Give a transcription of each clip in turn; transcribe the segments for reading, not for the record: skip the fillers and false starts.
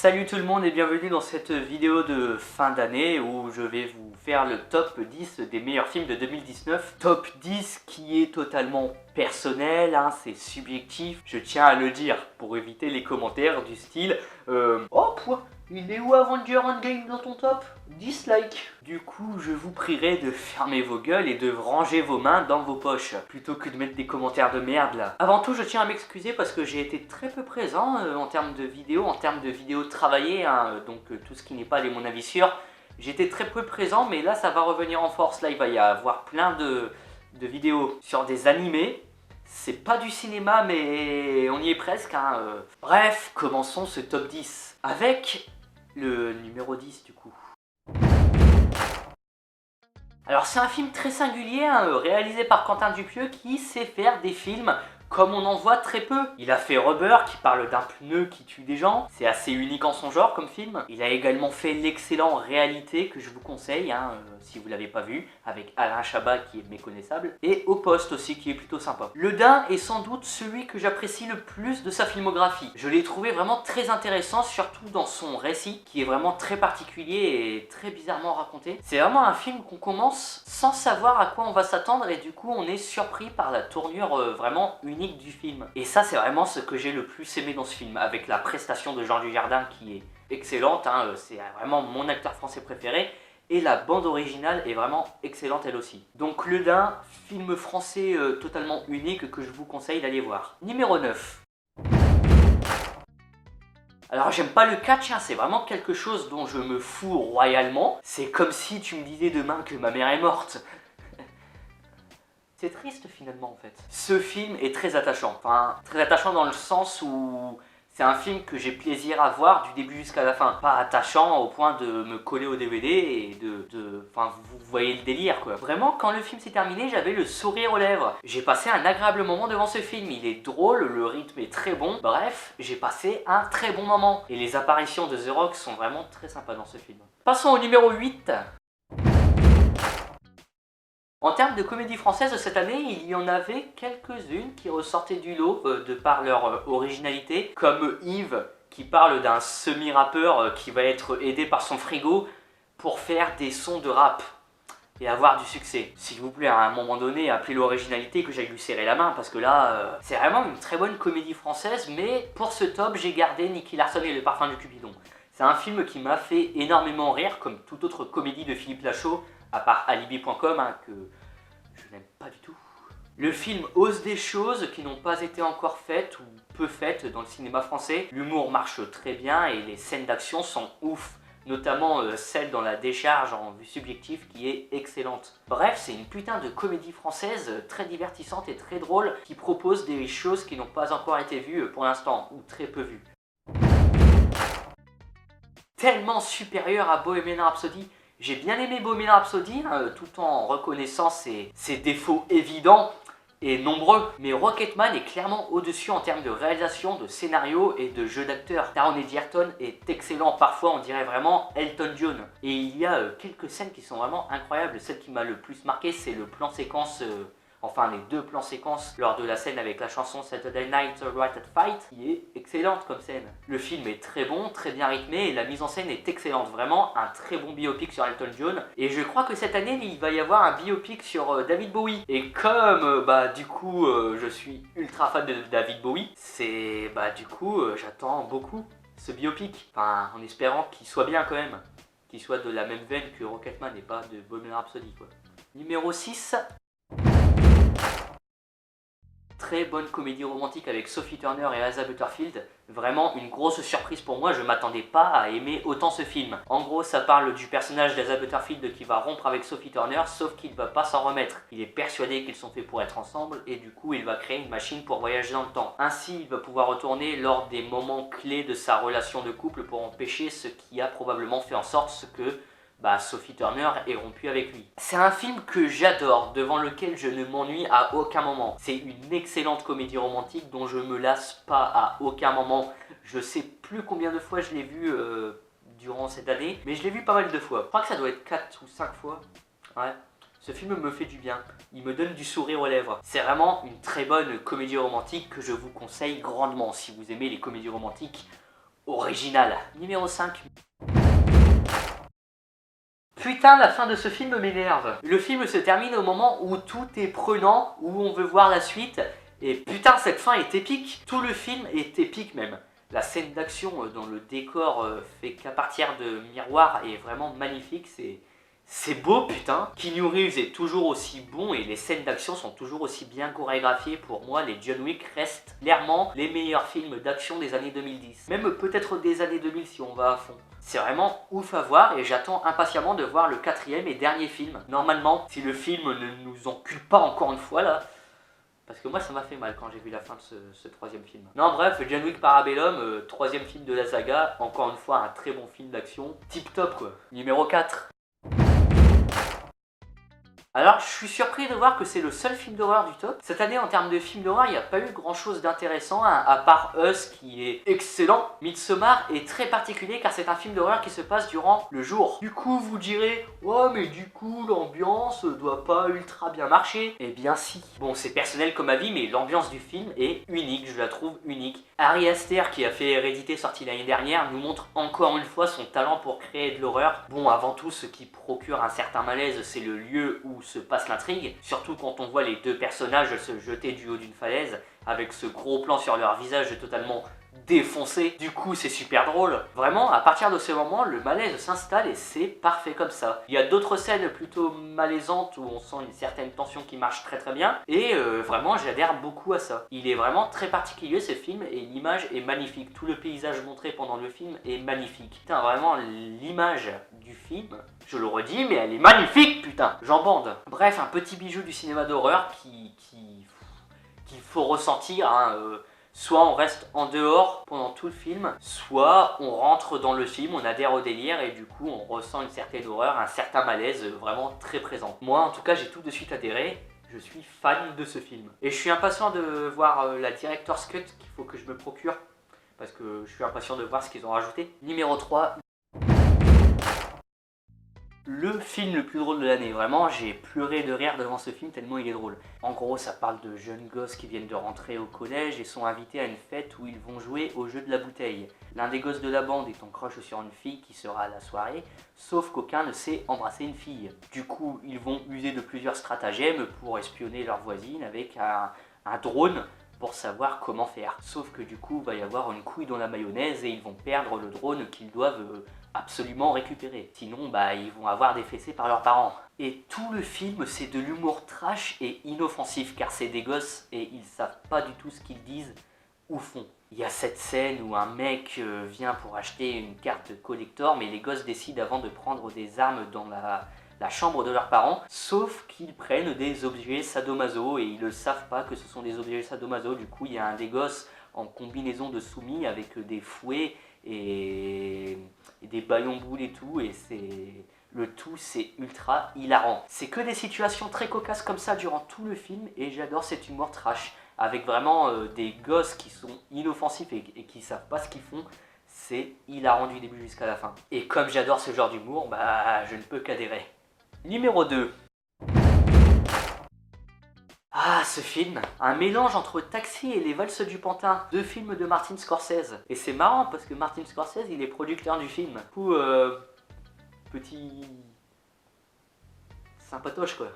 Salut tout le monde et bienvenue dans cette vidéo de fin d'année où je vais vous faire le top 10 des meilleurs films de 2019. Top 10 qui est totalement personnel, hein, c'est subjectif, je tiens à le dire pour éviter les commentaires du style oh quoi, il est où Avenger Endgame dans ton top? Dislike. Du coup, je vous prierai de fermer vos gueules et de ranger vos mains dans vos poches, plutôt que de mettre des commentaires de merde là. Avant tout, je tiens à m'excuser parce que j'ai été très peu présent en termes de vidéos travaillées, hein, donc tout ce qui n'est pas les mon avis sûr. J'étais très peu présent, mais là ça va revenir en force. Là il va y avoir plein de vidéos sur des animés. C'est pas du cinéma, mais on y est presque, hein. Bref, commençons ce top 10 avec le numéro 10 du coup. Alors c'est un film très singulier, hein, réalisé par Quentin Dupieux qui sait faire des films comme on en voit très peu. Il a fait Rubber qui parle d'un pneu qui tue des gens, c'est assez unique en son genre comme film. Il a également fait l'excellent Réalité que je vous conseille, hein, si vous l'avez pas vu, avec Alain Chabat qui est méconnaissable, et Au Poste aussi qui est plutôt sympa. Le Dain est sans doute celui que j'apprécie le plus de sa filmographie. Je l'ai trouvé vraiment très intéressant, surtout dans son récit qui est vraiment très particulier et très bizarrement raconté. C'est vraiment un film qu'on commence sans savoir à quoi on va s'attendre et du coup on est surpris par la tournure vraiment unique du film. Et ça c'est vraiment ce que j'ai le plus aimé dans ce film, avec la prestation de Jean Dujardin qui est excellente, hein, c'est vraiment mon acteur français préféré. Et la bande originale est vraiment excellente elle aussi. Donc Le Dain, film français totalement unique que je vous conseille d'aller voir. Numéro 9. Alors j'aime pas le catch, hein, c'est vraiment quelque chose dont je me fous royalement. C'est comme si tu me disais demain que ma mère est morte. C'est triste finalement en fait. Ce film est très attachant. Enfin, très attachant dans le sens où c'est un film que j'ai plaisir à voir du début jusqu'à la fin. Pas attachant au point de me coller au DVD et enfin, vous voyez le délire quoi. Vraiment, quand le film s'est terminé, j'avais le sourire aux lèvres. J'ai passé un agréable moment devant ce film. Il est drôle, le rythme est très bon. Bref, j'ai passé un très bon moment. Et les apparitions de The Rock sont vraiment très sympas dans ce film. Passons au numéro 8. En termes de comédie française cette année, il y en avait quelques-unes qui ressortaient du lot de par leur originalité, comme Yves qui parle d'un semi-rappeur qui va être aidé par son frigo pour faire des sons de rap et avoir du succès. S'il vous plaît, à un moment donné, appelez l'originalité que j'aille lui serrer la main parce que là, c'est vraiment une très bonne comédie française, mais pour ce top, j'ai gardé Nicky Larson et le parfum du Cupidon. C'est un film qui m'a fait énormément rire, comme toute autre comédie de Philippe Lachaud, à part Alibi.com, hein, que je n'aime pas du tout. Le film ose des choses qui n'ont pas été encore faites ou peu faites dans le cinéma français. L'humour marche très bien et les scènes d'action sont ouf, notamment celle dans la décharge en vue subjective qui est excellente. Bref, c'est une putain de comédie française très divertissante et très drôle qui propose des choses qui n'ont pas encore été vues pour l'instant, ou très peu vues. Tellement supérieur à Bohemian Rhapsody. J'ai bien aimé Bohemian Rhapsody, hein, tout en reconnaissant ses défauts évidents et nombreux. Mais Rocketman est clairement au-dessus en termes de réalisation, de scénario et de jeu d'acteur. Taron Egerton est excellent, parfois on dirait vraiment Elton John. Et il y a quelques scènes qui sont vraiment incroyables. Celle qui m'a le plus marqué, c'est le plan séquence... Enfin, les deux plans séquences lors de la scène avec la chanson Saturday Night Right at Fight, qui est excellente comme scène. Le film est très bon, très bien rythmé et la mise en scène est excellente. Vraiment un très bon biopic sur Elton John. Et je crois que cette année, il va y avoir un biopic sur David Bowie. Et comme, du coup, je suis ultra fan de David Bowie, c'est, du coup, j'attends beaucoup ce biopic. Enfin, en espérant qu'il soit bien quand même. Qu'il soit de la même veine que Rocketman et pas de Bohemian Rhapsody, quoi. Numéro 6. Très bonne comédie romantique avec Sophie Turner et Asa Butterfield. Vraiment une grosse surprise pour moi, je m'attendais pas à aimer autant ce film. En gros, ça parle du personnage d'Asa Butterfield qui va rompre avec Sophie Turner, sauf qu'il ne va pas s'en remettre. Il est persuadé qu'ils sont faits pour être ensemble et du coup il va créer une machine pour voyager dans le temps. Ainsi, il va pouvoir retourner lors des moments clés de sa relation de couple pour empêcher ce qui a probablement fait en sorte que Sophie Turner est rompue avec lui. C'est un film que j'adore, devant lequel je ne m'ennuie à aucun moment. C'est une excellente comédie romantique dont je me lasse pas à aucun moment. Je sais plus combien de fois je l'ai vu durant cette année, mais je l'ai vu pas mal de fois. Je crois que ça doit être 4 ou 5 fois. Ouais. Ce film me fait du bien, il me donne du sourire aux lèvres. C'est vraiment une très bonne comédie romantique que je vous conseille grandement. Si vous aimez les comédies romantiques, original. Numéro 5. Putain, la fin de ce film m'énerve. Le film se termine au moment où tout est prenant, où on veut voir la suite. Et putain, cette fin est épique. Tout le film est épique même. La scène d'action dans le décor fait qu'à partir de miroirs est vraiment magnifique. C'est beau, putain. Keanu Reeves est toujours aussi bon et les scènes d'action sont toujours aussi bien chorégraphiées. Pour moi, les John Wick restent clairement les meilleurs films d'action des années 2010. Même peut-être des années 2000 si on va à fond. C'est vraiment ouf à voir et j'attends impatiemment de voir le 4e et dernier film. Normalement, si le film ne nous encule pas encore une fois là, parce que moi ça m'a fait mal quand j'ai vu la fin de ce 3e film. Non bref, John Wick Parabellum, 3e film de la saga, encore une fois un très bon film d'action. Tip top quoi. Numéro 4. Alors, je suis surpris de voir que c'est le seul film d'horreur du top. Cette année, en termes de films d'horreur, il n'y a pas eu grand chose d'intéressant, hein, à part Us qui est excellent. Midsommar est très particulier car c'est un film d'horreur qui se passe durant le jour. Du coup, vous direz, ouais, mais du coup, l'ambiance doit pas ultra bien marcher. Eh bien, si. Bon, c'est personnel comme avis, mais l'ambiance du film est unique, je la trouve unique. Ari Aster, qui a fait Hérédité, sorti l'année dernière, nous montre encore une fois son talent pour créer de l'horreur. Bon, avant tout, ce qui procure un certain malaise, c'est le lieu où se passe l'intrigue, surtout quand on voit les deux personnages se jeter du haut d'une falaise, avec ce gros plan sur leur visage totalement défoncé. Du coup, c'est super drôle. Vraiment, à partir de ce moment, le malaise s'installe et c'est parfait comme ça. Il y a d'autres scènes plutôt malaisantes où on sent une certaine tension qui marche très très bien, et vraiment, j'adhère beaucoup à ça. Il est vraiment très particulier ce film, et l'image est magnifique. Tout le paysage montré pendant le film est magnifique. Putain, vraiment, l'image du film, je le redis, mais elle est magnifique, putain. J'en bande. Bref, un petit bijou du cinéma d'horreur qu'il faut ressentir, hein, soit on reste en dehors pendant tout le film, soit on rentre dans le film, on adhère au délire et du coup on ressent une certaine horreur, un certain malaise vraiment très présent. Moi en tout cas j'ai tout de suite adhéré, je suis fan de ce film. Et je suis impatient de voir la Director's Cut qu'il faut que je me procure, parce que je suis impatient de voir ce qu'ils ont rajouté. Numéro 3. Le film le plus drôle de l'année, vraiment j'ai pleuré de rire devant ce film tellement il est drôle. En gros ça parle de jeunes gosses qui viennent de rentrer au collège et sont invités à une fête où ils vont jouer au jeu de la bouteille. L'un des gosses de la bande est en crush sur une fille qui sera à la soirée, sauf qu'aucun ne sait embrasser une fille. Du coup ils vont user de plusieurs stratagèmes pour espionner leur voisine avec un drone pour savoir comment faire. Sauf que du coup, il va y avoir une couille dans la mayonnaise et ils vont perdre le drone qu'ils doivent absolument récupérer. Sinon, bah, ils vont avoir des fessées par leurs parents. Et tout le film, c'est de l'humour trash et inoffensif, car c'est des gosses et ils savent pas du tout ce qu'ils disent ou font. Il y a cette scène où un mec vient pour acheter une carte collector, mais les gosses décident avant de prendre des armes dans la chambre de leurs parents, sauf qu'ils prennent des objets sadomaso et ils ne savent pas que ce sont des objets sadomaso. Du coup, il y a un des gosses en combinaison de soumis avec des fouets et des ballons boules et tout, et le tout c'est ultra hilarant. C'est que des situations très cocasses comme ça durant tout le film et j'adore cet humour trash avec vraiment des gosses qui sont inoffensifs et qui savent pas ce qu'ils font. C'est hilarant du début jusqu'à la fin. Et comme j'adore ce genre d'humour, bah je ne peux qu'adhérer. Numéro 2. Ah, ce film, un mélange entre Taxi et Les Valses du Pantin, deux films de Martin Scorsese. Et c'est marrant parce que Martin Scorsese, il est producteur du film. Du coup, petit sympatoche quoi.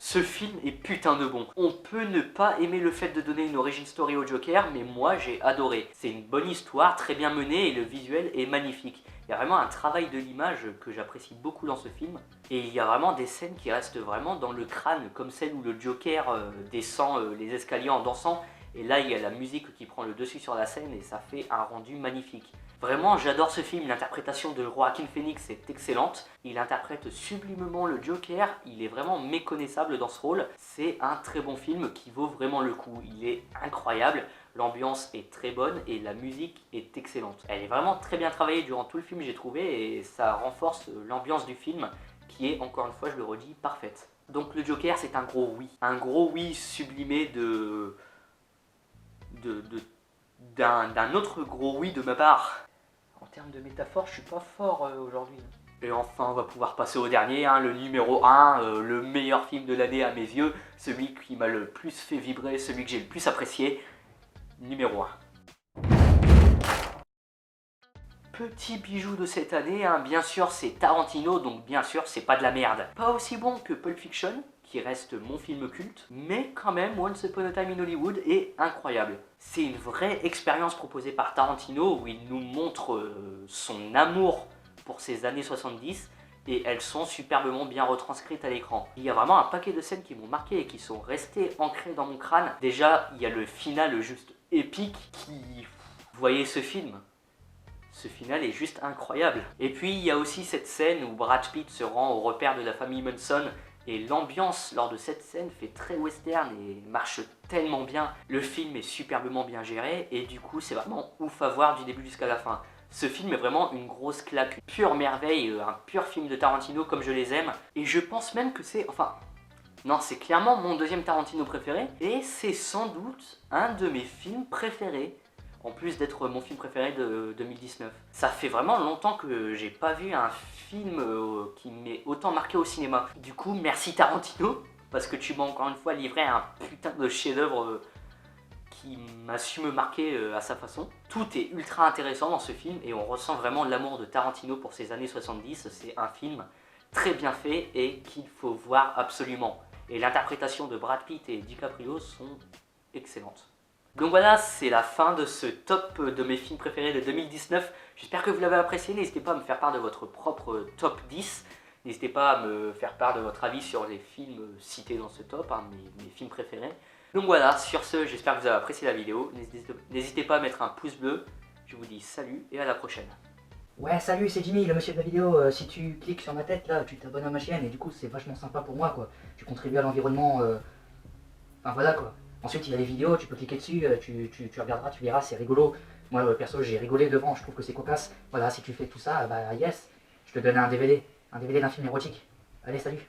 Ce film est putain de bon. On peut ne pas aimer le fait de donner une origin story au Joker, mais moi j'ai adoré. C'est une bonne histoire, très bien menée et le visuel est magnifique. Il y a vraiment un travail de l'image que j'apprécie beaucoup dans ce film. Et il y a vraiment des scènes qui restent vraiment dans le crâne, comme celle où le Joker descend les escaliers en dansant. Et là, il y a la musique qui prend le dessus sur la scène et ça fait un rendu magnifique. Vraiment, j'adore ce film. L'interprétation de Joaquin Phoenix est excellente. Il interprète sublimement le Joker. Il est vraiment méconnaissable dans ce rôle. C'est un très bon film qui vaut vraiment le coup. Il est incroyable. L'ambiance est très bonne et la musique est excellente. Elle est vraiment très bien travaillée durant tout le film, j'ai trouvé, et ça renforce l'ambiance du film qui est, encore une fois, je le redis, parfaite. Donc le Joker, c'est un gros oui. Un gros oui sublimé d'un autre gros oui de ma part. En termes de métaphore, je suis pas fort aujourd'hui. Et enfin, on va pouvoir passer au dernier, hein, le numéro 1, le meilleur film de l'année à mes yeux, celui qui m'a le plus fait vibrer, celui que j'ai le plus apprécié. Numéro 1. petit bijou de cette année, hein, bien sûr c'est Tarantino, donc bien sûr c'est pas de la merde. Pas aussi bon que Pulp Fiction, qui reste mon film culte, mais quand même Once Upon a Time in Hollywood est incroyable. C'est une vraie expérience proposée par Tarantino où il nous montre son amour pour ces années 70 et elles sont superbement bien retranscrites à l'écran. Il y a vraiment un paquet de scènes qui m'ont marqué et qui sont restées ancrées dans mon crâne. Déjà, il y a le final juste épique qui... Vous voyez ce film ? Ce final est juste incroyable. Et puis il y a aussi cette scène où Brad Pitt se rend au repère de la famille Manson et l'ambiance lors de cette scène fait très western et marche tellement bien. Le film est superbement bien géré et du coup c'est vraiment ouf à voir du début jusqu'à la fin. Ce film est vraiment une grosse claque, une pure merveille, un pur film de Tarantino comme je les aime. Et je pense même que c'est... Enfin... Non, c'est clairement mon deuxième Tarantino préféré et c'est sans doute un de mes films préférés. En plus d'être mon film préféré de 2019. Ça fait vraiment longtemps que j'ai pas vu un film qui m'ait autant marqué au cinéma. Du coup, merci Tarantino, parce que tu m'as encore une fois livré un putain de chef-d'œuvre qui m'a su me marquer à sa façon. Tout est ultra intéressant dans ce film et on ressent vraiment l'amour de Tarantino pour ces années 70. C'est un film très bien fait et qu'il faut voir absolument. Et l'interprétation de Brad Pitt et DiCaprio sont excellentes. Donc voilà, c'est la fin de ce top de mes films préférés de 2019. J'espère que vous l'avez apprécié. N'hésitez pas à me faire part de votre propre top 10. N'hésitez pas à me faire part de votre avis sur les films cités dans ce top, hein, mes films préférés. Donc voilà, sur ce, j'espère que vous avez apprécié la vidéo. N'hésitez pas à mettre un pouce bleu. Je vous dis salut et à la prochaine. Ouais, salut, c'est Jimmy, le monsieur de la vidéo. Si tu cliques sur ma tête là, tu t'abonnes à ma chaîne et du coup c'est vachement sympa pour moi quoi. Tu contribues à l'environnement. Enfin voilà quoi. Ensuite il y a les vidéos, tu peux cliquer dessus, tu regarderas, tu verras, c'est rigolo. Moi perso j'ai rigolé devant, je trouve que c'est cocasse. Voilà, si tu fais tout ça, bah yes, je te donne un DVD d'un film érotique. Allez, salut.